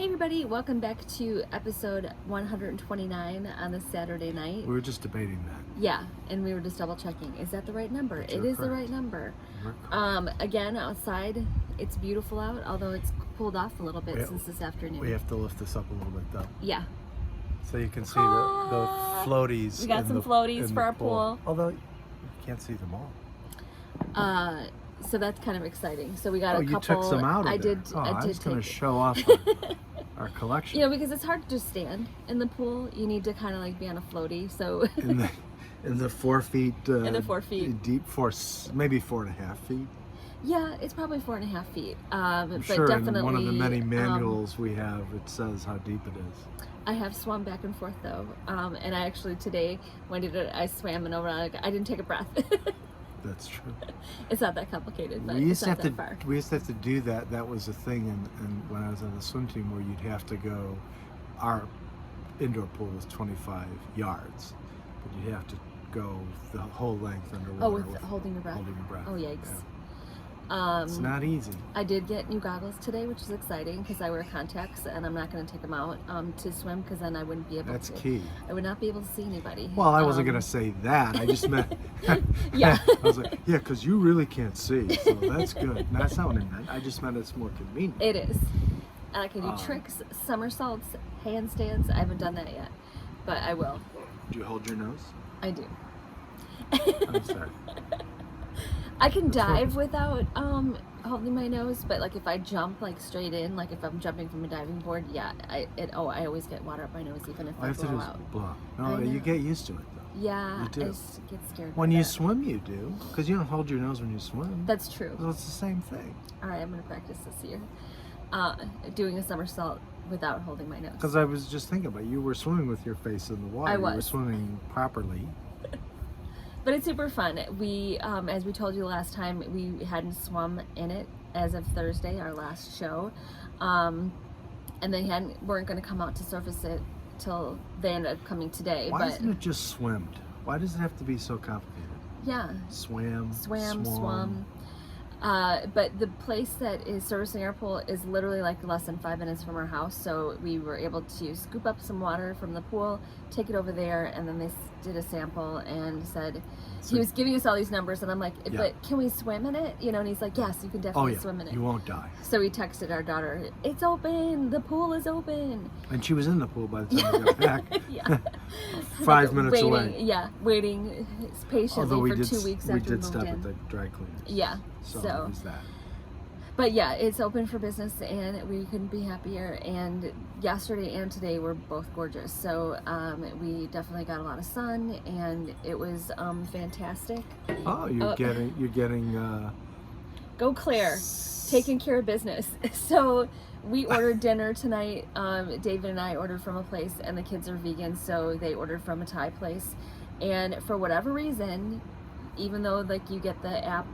Hey everybody, welcome back to episode 129 on this Saturday night. We were just debating that. Yeah, and we were just double checking. Is that the right number? It is the right number. Again, outside, it's beautiful out, although it's cooled off a little bit since this afternoon. We have to lift this up a little bit though. Yeah. So you can see the floaties. We got some floaties for our pool. Although you can't see them all. So that's kind of exciting. So we got a couple. You took some out of I there. did. I was going to show off our collection. You know, because it's hard to just stand in the pool. You need to kind of like be on a floaty. So in the 4 feet. In the 4 feet. Deep, maybe 4.5 feet. Yeah, it's probably 4.5 feet. I'm but sure definitely, in one of the many manuals we have, it says how deep it is. I have swum back and forth though, and I actually today when I swam and over. I didn't take a breath. That's true. It's not that complicated, but we used it's not to that far. We used to have to do that. That was a thing, and when I was on the swim team, where you'd have to go. Our indoor pool was 25 yards, but you'd have to go the whole length underwater. Oh, with holding your breath. Holding your breath. Oh, yikes. Yeah. It's not easy. I did get new goggles today, which is exciting because I wear contacts and I'm not going to take them out to swim because then I wouldn't be able to. That's key. I would not be able to see anybody. Well, I wasn't going to say that. I just meant. Yeah. I was like, yeah, because you really can't see, so that's good. That's not what I meant. I just meant it's more convenient. It is. And I can do tricks, somersaults, handstands. I haven't done that yet, but I will. Do you hold your nose? I do. I'm sorry. I can dive without holding my nose, but like if I jump like straight in, like if I'm jumping from a diving board, yeah, I always get water up my nose even if I blow out. Blow. No, you get used to it though. Yeah, you do. I just get scared. When you swim, you do, because you don't hold your nose when you swim. That's true. So it's the same thing. All right, I'm gonna practice this year, doing a somersault without holding my nose. Because I was just thinking about you were swimming with your face in the water. I was. You were swimming properly. But it's super fun. We, as we told you last time, we hadn't swum in it as of Thursday, our last show, and they weren't going to come out to surface it till they ended up coming today. Why isn't it just swimmed? Why does it have to be so complicated? Yeah. Swam. But the place that is servicing our pool is literally like less than 5 minutes from our house, so we were able to scoop up some water from the pool, take it over there, and then they did a sample and said, he was giving us all these numbers, and I'm like, but can we swim in it? You know, and he's like, yes, you can definitely swim in it. You won't die. So we texted our daughter, it's open, the pool is open. And she was in the pool by the time we got back. Yeah. 5 minutes away. Yeah, waiting patiently for 2 weeks after we moved in. We did stop at the dry cleaners. Yeah. So it was that. But yeah, it's open for business and we couldn't be happier. And yesterday and today were both gorgeous. So we definitely got a lot of sun and it was fantastic. Oh, you're getting Go Claire, taking care of business. So we ordered dinner tonight. David and I ordered from a place and the kids are vegan, so they ordered from a Thai place. And for whatever reason, even though like you get the app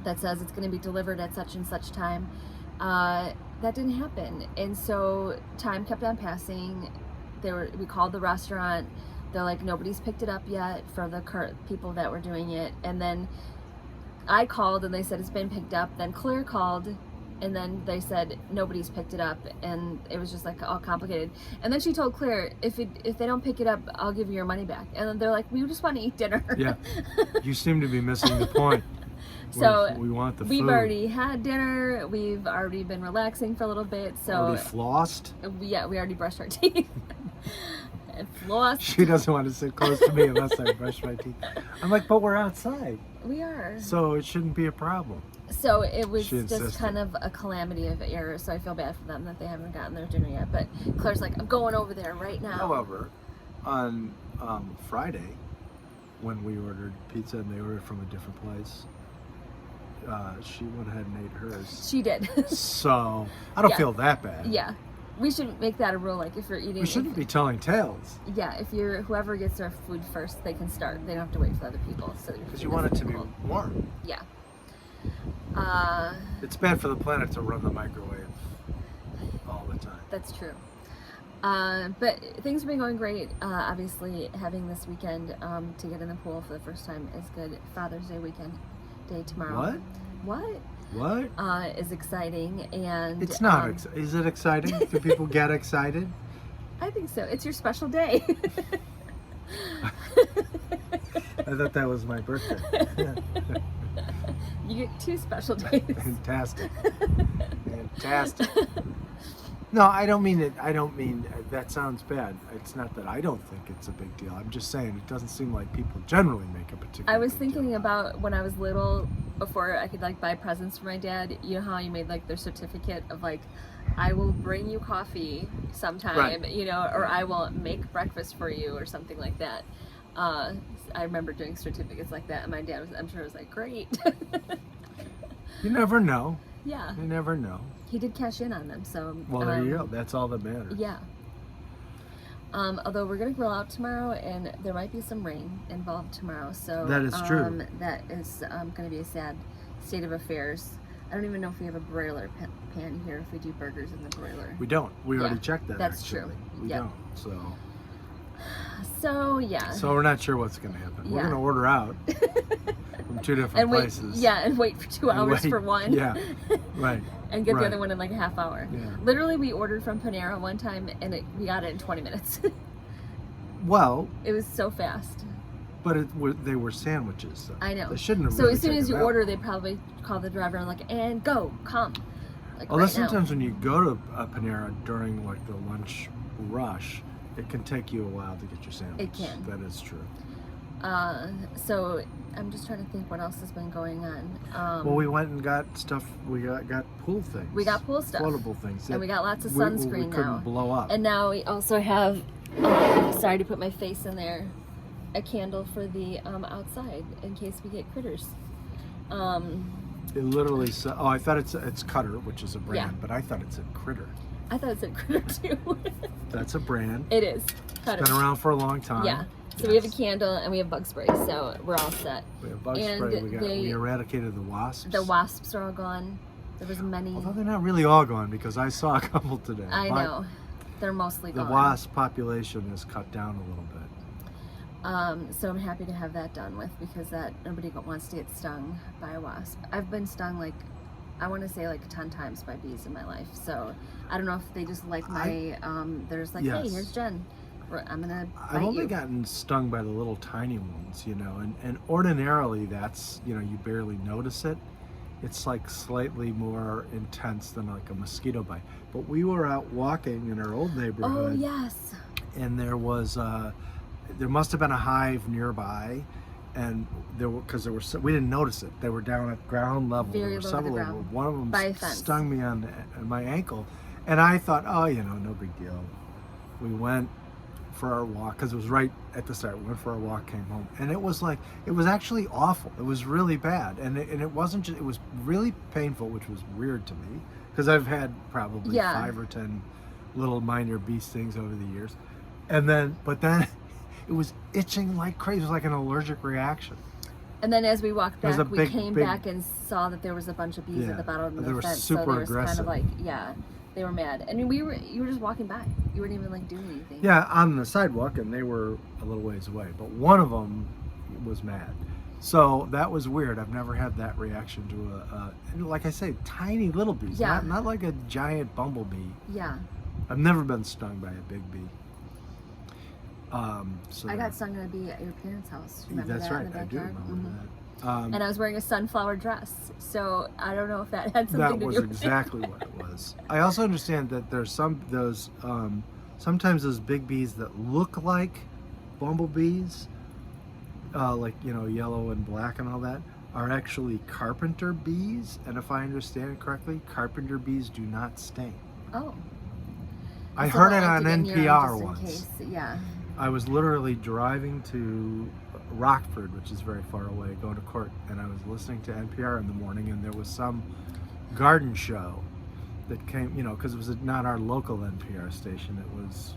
that says it's going to be delivered at such and such time, that didn't happen. And so time kept on passing. We called the restaurant. They're like, nobody's picked it up yet for the current people that were doing it. And then I called and they said it's been picked up. Then Claire called and then they said nobody's picked it up, and it was just like all complicated. And then she told Claire, if they don't pick it up, I'll give you your money back. And then they're like, we just want to eat dinner. Yeah, you seem to be missing the point. So we want the food. We've already had dinner. We've already been relaxing for a little bit. So already flossed. Yeah, we already brushed our teeth. And flossed. She doesn't want to sit close to me unless I brush my teeth. I'm like, but we're outside. We are. So it shouldn't be a problem. So it was just kind of a calamity of error. So I feel bad for them that they haven't gotten their dinner yet. But Claire's like, I'm going over there right now. However, on Friday, when we ordered pizza and they ordered from a different place, she went ahead and ate hers. She did. So I don't feel that bad. Yeah. We should make that a rule, like if you're eating. We shouldn't be telling tales. Yeah, if whoever gets their food first, they can start. They don't have to wait for other people. So because you want it to be warm. Yeah. It's bad for the planet to run the microwave all the time. That's true. But things have been going great. Obviously, having this weekend to get in the pool for the first time is good. Father's Day weekend day tomorrow. What? What? is exciting, and It's not. Is it exciting? Do people get excited? I think so. It's your special day. I thought that was my birthday. You get 2 special days. Fantastic. Fantastic. No, I don't mean it. I don't mean that sounds bad. It's not that I don't think it's a big deal. I'm just saying it doesn't seem like people generally make a particular. I was big thinking deal. about when I was little, before I could like buy presents for my dad. You know how you made like their certificate of like, I will bring you coffee sometime, Right. you know, or I will make breakfast for you or something like that. I remember doing certificates like that, and my dad was, I'm sure, was like, great. You never know. Yeah. You never know. He did cash in on them, so. Well, there you go. That's all that matters. Yeah. Although we're gonna grill out tomorrow, and there might be some rain involved tomorrow, so That is true. That is gonna be a sad state of affairs. I don't even know if we have a broiler pan here. If we do burgers in the broiler. We don't. We already Yeah, checked that. that's actually. true. We Yep. don't. So. So yeah. So we're not sure what's going to happen. We're Yeah. going to order out from 2 different and wait, places. yeah, and wait for 2 And hours wait. for one. Yeah. Right. And get Right. the other one in like a half hour. Yeah. Literally, we ordered from Panera one time, and we got it in 20 minutes. Well, It was so fast. but they were sandwiches. So I know. They shouldn't have. So really as soon as you taken that order, they probably call the driver and like, and go, come. Like Although right now. sometimes when you go to a Panera during like the lunch rush, it can take you a while to get your sandwich. It can. That is true. So I'm just trying to think what else has been going on. Well, we went and got stuff. We got pool things. We got pool stuff. Floatable things. And we got lots of we sunscreen couldn't now. blow up. And now we also have, sorry to put my face in there, a candle for the outside in case we get critters. It literally said, oh, I thought it's Cutter, which is a brand, Yeah. but I thought it said Critter. I thought it said critter too. That's a brand. It is. Cutter. Been around for a long time. Yeah. So we have a Yes. candle and we have bug spray, so we're all set. We have bug and spray. We eradicated the wasps. The wasps are all gone. There was many. Although they're not really all gone because I saw a couple today. I But know. They're mostly The gone. wasp population is cut down a little bit. So I'm happy to have that done with because nobody wants to get stung by a wasp. I've been stung like, I want to say like 10 times by bees in my life. So I don't know if they just like my, they're just like, hey, Yes. here's Jen. I'm gonna I've bite only you. gotten stung by the little tiny ones, and ordinarily that's, you barely notice it. It's like slightly more intense than like a mosquito bite. But we were out walking in our old Oh neighborhood yes. and there was, there must have been a hive nearby, and we didn't notice it. They were down at ground level. Very There were low to several the of them. ground. One of them By a fence. stung me on my ankle, and I thought, oh, no big deal. We went for our walk because it was right at the start. We went for our walk, came home, and it was actually awful. It was really bad, and it wasn't just. It was really painful, which was weird to me because I've had probably 5 or 10 little minor bee stings over the years, but then. It was itching like crazy. It was like an allergic reaction. And then as we walked It was back, a we big- came big- back and saw that there was a bunch of bees Yeah. at the bottom of They the were fence. super so they were aggressive. kind of like, yeah, they were mad. And you were just walking by. You weren't even like doing anything. Yeah, on the sidewalk, and they were a little ways away. But one of them was mad. So that was weird. I've never had that reaction to and like I say, tiny little bees. Yeah. Not like a giant bumblebee. Yeah. I've never been stung by a big bee. So I got stung in a bee at your parents' house. Remember that's that right. in the I do backyard? remember Mhm. that. And I was wearing a sunflower dress, so I don't know if that had something That to do was with it. exactly what it was. I also understand that there's sometimes those big bees that look like bumblebees, like yellow and black and all that, are actually carpenter bees. And if I understand correctly, carpenter bees do not sting. Oh. I So heard they'll it on empty in your own NPR just in once. case. Yeah. I was literally driving to Rockford, which is very far away, going to court, and I was listening to NPR in the morning, and there was some garden show that came, because it was not our local NPR station. It was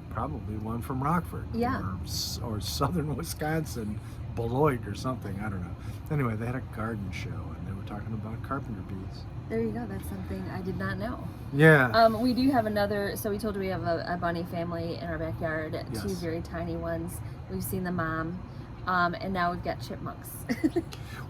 probably one from Rockford, Yeah. or southern Wisconsin, Beloit or something. I don't know. Anyway, they had a garden show, and they were talking about carpenter bees. There you go. That's something I did not know. Yeah. We do have another, so we told you we have a bunny family in our backyard, Yes. 2 very tiny ones. We've seen the mom, and now we've got chipmunks.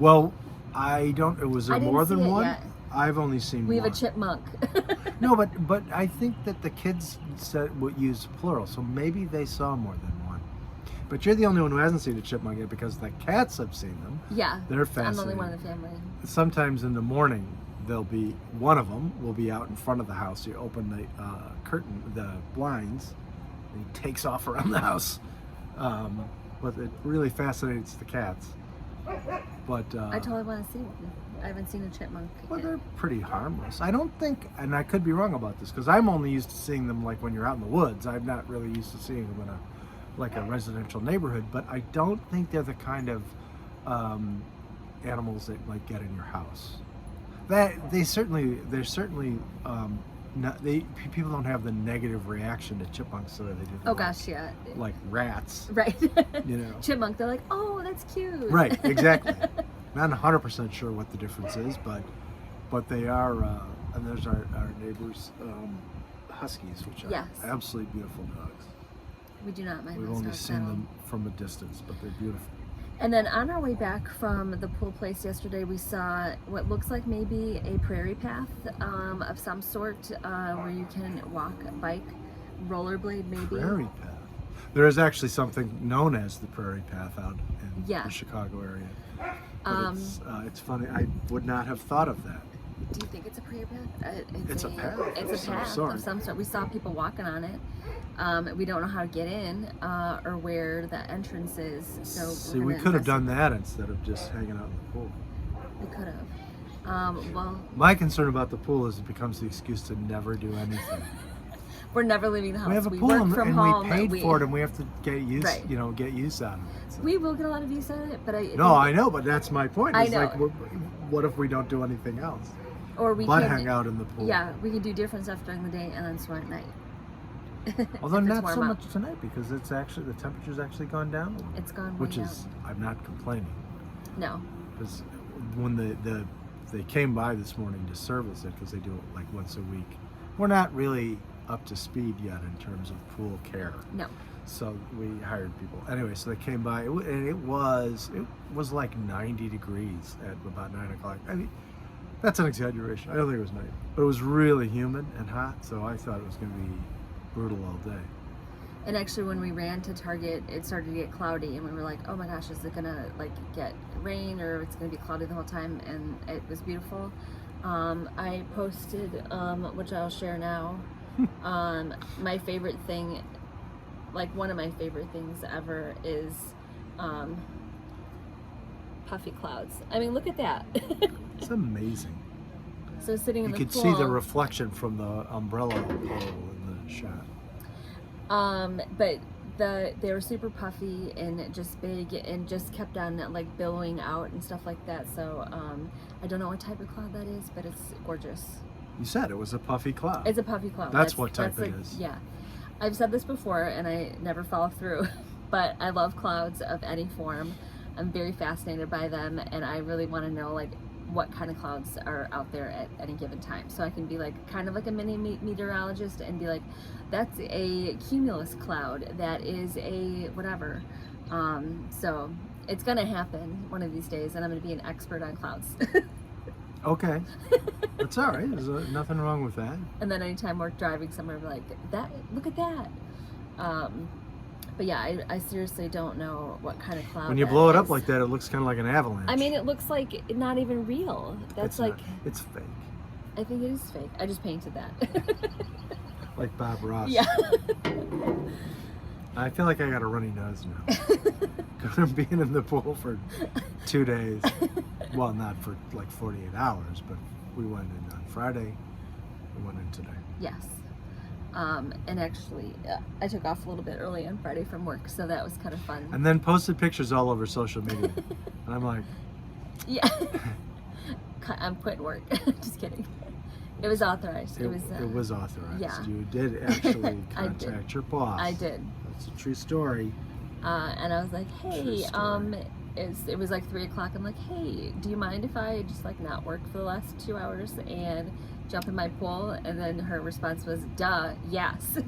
Well, I don't. Was I there didn't more see than it one? yet. I've only seen We have one. a chipmunk. No, but I think that the kids said would use plural, so maybe they saw more than one. But you're the only one who hasn't seen a chipmunk yet because the cats have seen them. Yeah. They're I'm fascinating. the only one in the family. Sometimes in the morning, there'll be one of them will be out in front of the house. You open the curtain, the blinds, and he takes off around the house. But it really fascinates the cats. But I totally want to see one. I haven't seen a chipmunk. well, yet. they're pretty harmless. I don't think, and I could be wrong about this, because I'm only used to seeing them like when you're out in the woods. I'm not really used to seeing them in a residential neighborhood. But I don't think they're the kind of animals that like get in your house. They're certainly people don't have the negative reaction to chipmunks the way they do. Oh gosh, yeah. Like rats, Right. you know. Chipmunk. They're like, oh, that's cute. Right, exactly. Not 100% sure what the difference is, but they are. And there's our neighbors, huskies, which are Yes. absolutely beautiful dogs. We do not mind We've those only dogs seen at all. them from a distance, but they're beautiful. And then on our way back from the pool place yesterday, we saw what looks like maybe a prairie path of some sort where you can walk, bike, rollerblade maybe. Prairie Path. There is actually something known as the Prairie Path out in Yeah. the Chicago area. But it's funny. I would not have thought of that. Do you think it's a prairie path? It's a path It's of a some path sort. of some sort. We saw people walking on it. We don't know how to get in or where the entrance is. So See, we're we gonna could have done investigate. that instead of just hanging out in the pool. We could have. Well, My concern about the pool is it becomes the excuse to never do anything. we're never leaving the house. We have a we pool work and, from and home. we paid for it, and we have to get use, Right. get use out of it. So. We will get a lot of use out of it, but I know, but that's my point. I It's know. like, what if we don't do anything else? or we But can hang out in the pool. Yeah, we can do different stuff during the day and then swim at night. Although If it's not so warm up. much tonight because it's actually the temperature's actually gone down a little. It's gone way Which down. is I'm not complaining No. because when they came by this morning to service it because they do it like once a week. We're not really up to speed yet in terms of pool care. No. So we hired people. Anyway, so they came by, and it was like 90 degrees at about 9 o'clock. I mean, that's an exaggeration. I don't think it was 90, but it was really humid and hot. So I thought it was going to be brutal all day. And actually, when we ran to Target, it started to get cloudy, and we were like, "Oh my gosh, is it gonna like get rain, or it's gonna be cloudy the whole time?" And it was beautiful. I posted, which I'll share now. My favorite thing, like one of my favorite things ever, is puffy clouds. I mean, look at that. It's amazing. So sitting in You the could pool, see the reflection from the umbrella pole in the shot. but they were super puffy and just big and just kept on like billowing out and stuff like that. So I don't know what type of cloud that is, but it's gorgeous. You said it was a puffy cloud. It's a puffy cloud. That's what type it like, is. Yeah, I've said this before and I never follow through, but I love clouds of any form. I'm very fascinated by them, and I really want to know like what kind of clouds are out there at any given time, so I can be like kind of like a mini meteorologist and be like, that's a cumulus cloud, that is a whatever. So it's gonna happen one of these days, and I'm gonna be an expert on clouds. Okay, that's all right. There's nothing wrong with that. And then anytime we're driving somewhere, we're like, that, look at that. But yeah, I seriously don't know what kind of cloud. When you that blow it up is. like that, it looks kind of like an avalanche. I mean, it looks like not even real. That's It's like, not. It's fake. I think it is fake. I just painted that. Like Bob Ross. Yeah. I feel like I got a runny nose now. Because being in the pool for 2 days. Well, not for like 48 hours, but we went in on Friday. We went in today. Yes. And actually, I took off a little bit early on Friday from work, so that was kind of fun. And then posted pictures all over social media. And I'm like, Yeah. I'm quitting work. Just kidding. It was authorized. It was authorized. yeah. You did actually I did. contact your boss. I did. That's a true story. And I was like, hey, True story. it was like 3 o'clock. I'm like, hey, do you mind if I just like not work for the last 2 hours and jump in my pool? And then her response was, duh, yes.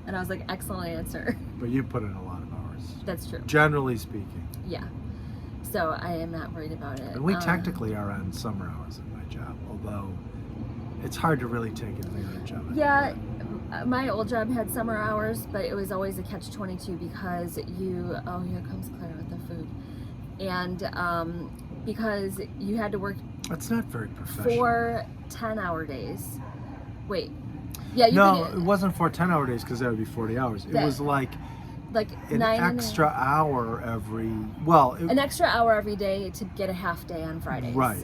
And I was like, excellent answer. But you put in a lot of hours. That's true. Generally speaking. Yeah. So I am not worried about it. And we technically are on summer hours in my job, although it's hard to really take advantage of it. Yeah, my old job had summer hours, but it was always a catch-22 because you, oh, here comes Claire with the food. And because you had to work It's not very professional. 4 10-hour days. Wait. Yeah, you No, could, it wasn't for 10 hour days because that would be 40 hours. It was like an 9 extra hour every, an extra hour every day to get a half day on Fridays, Right.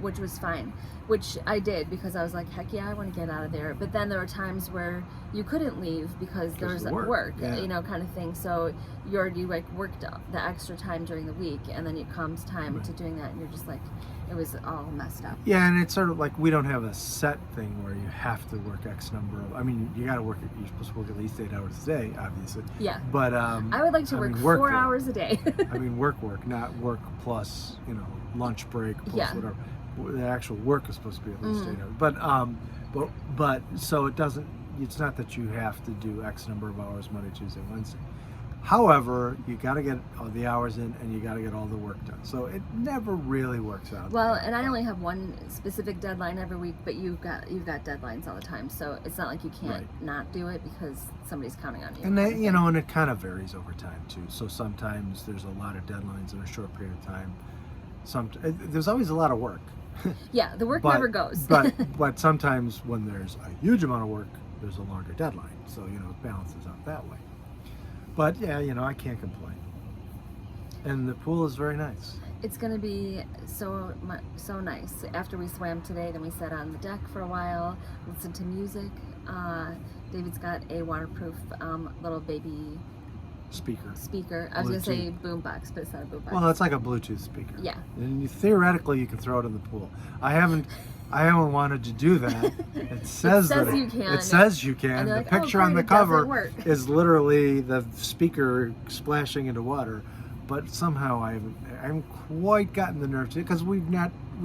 Which was fine, which I did because I was like, heck yeah, I want to get out of there. But then there were times where you couldn't leave because there was work, yeah. you know, kind of thing. So you already like worked the extra time during the week, and then it comes time Right. to doing that, and you're just like, it was all messed up. Yeah, and it's sort of like we don't have a set thing where you have to work X number of, I mean, you got to work, you're supposed to work at least 8 hours a day, obviously. Yeah. But I would like to work 4 hours a day. I mean, work, not work plus, lunch break plus whatever. The actual work is supposed to be at least 8 hours. But so it doesn't, it's not that you have to do X number of hours Monday, Tuesday, Wednesday. However, you got to get all the hours in and you got to get all the work done. So it never really works out. Well, and I only have one specific deadline every week, but you've got deadlines all the time. So it's not like you can't not do it because somebody's counting on you. And they, and it kind of varies over time too. So sometimes there's a lot of deadlines in a short period of time. There's always a lot of work. Yeah, the work never goes. but sometimes when there's a huge amount of work, there's a longer deadline. So it balances out that way. But yeah, I can't complain. And the pool is very nice. It's gonna be so nice. After we swam today, then we sat on the deck for a while, listened to music. David's got a waterproof little baby Speaker. I was gonna say boombox, but it's not a boombox. Well, it's like a Bluetooth speaker. Yeah. And theoretically, you can throw it in the pool. I haven't wanted to do that. It says you can. It says you can. The like, picture on the cover is literally the speaker splashing into water, but somehow I haven't quite gotten the nerve to, because we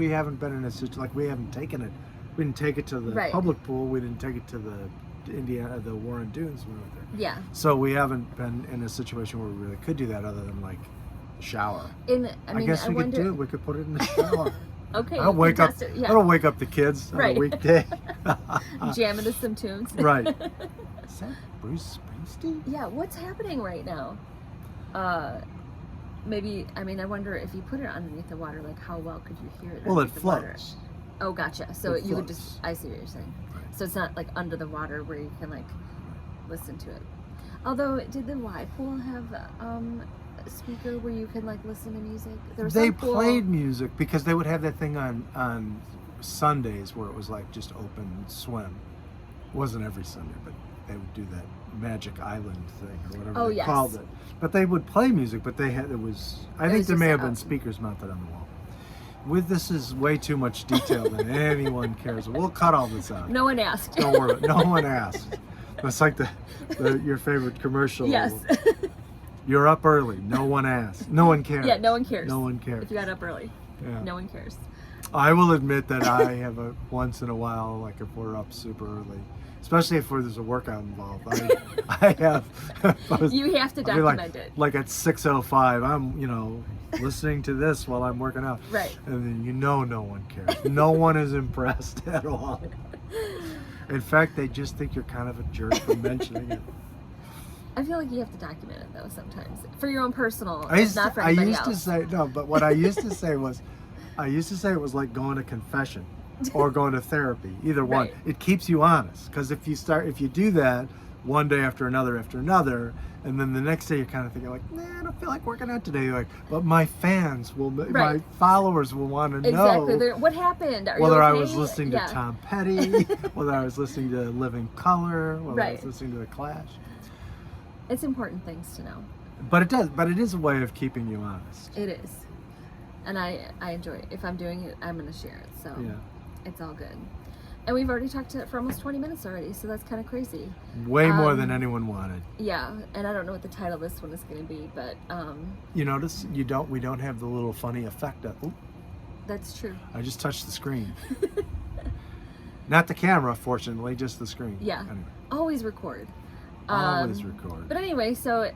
haven't been in a situation, like we haven't taken it. We didn't take it to the public pool. We didn't take it to the Warren Dunes when we were there. Yeah. So we haven't been in a situation where we really could do that, other than like shower. I guess we could do it. We could put it in the shower. Okay. I'll wake up the kids on a weekday. Jam into some tunes. Right. Is that Bruce Springsteen? Yeah. What's happening right now? Maybe. I wonder if you put it underneath the water, like how well could you hear it? Well, it floats. Water? Oh, gotcha. So you would just. I see what you're saying. Right. So it's not like under the water where you can like listen to it. Although, did the Y pool have a speaker where you can like listen to music? They played music because they would have that thing on Sundays where it was like just open swim. It wasn't every Sunday, but they would do that Magic Island thing or whatever they called it. But they would play music, but I think there may have been speakers mounted on the wall. This is way too much detail than anyone cares. We'll cut all this out. No one asked. Don't worry. No one asked. That's like your favorite commercial. Yes. You're up early. No one asked. No one cares. Yeah, no one cares. No one cares. If you got up early. Yeah. No one cares. I will admit that I have once in a while, like if we're up super early, especially if there's a workout involved, I have. You have to document it. Like at 6:05, I'm listening to this while I'm working out. Right. And then no one cares. No one is impressed at all. In fact, they just think you're kind of a jerk for mentioning it. I feel like you have to document it though sometimes for your own personal, not for anybody else. I used to say no, but what I used to say was, it was like going to confession or going to therapy. Either one. It keeps you honest, because if you do that one day after another, and then the next day you're kind of thinking like, nah, I don't feel like working out today. You're like, but my fans my followers will want to know exactly. What happened. Whether I was listening to Tom Petty, whether I was listening to Living Colour, whether I was listening to The Clash. It's important things to know. But it is a way of keeping you honest. It is. And I enjoy it. If I'm doing it, I'm going to share it. So it's all good. And we've already talked for almost 20 minutes already, so that's kind of crazy. Way more than anyone wanted. Yeah, and I don't know what the title of this one is going to be, but you notice we don't have the little funny effect of. That's true. I just touched the screen. Not the camera, fortunately, just the screen. Yeah. Anyway. Always record. Always record. But anyway, so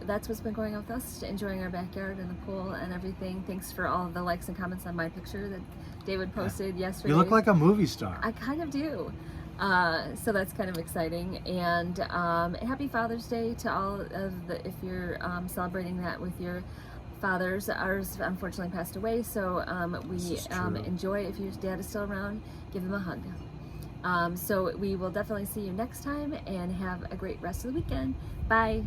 that's what's been going on with us, enjoying our backyard and the pool and everything. Thanks for all of the likes and comments on my picture that David posted yesterday. You look like a movie star. I kind of do. So that's kind of exciting. And happy Father's Day to all of the, if you're celebrating that with your fathers. Ours unfortunately passed away, so we enjoy, if your dad is still around, give them a hug. So we will definitely see you next time, and have a great rest of the weekend. Bye.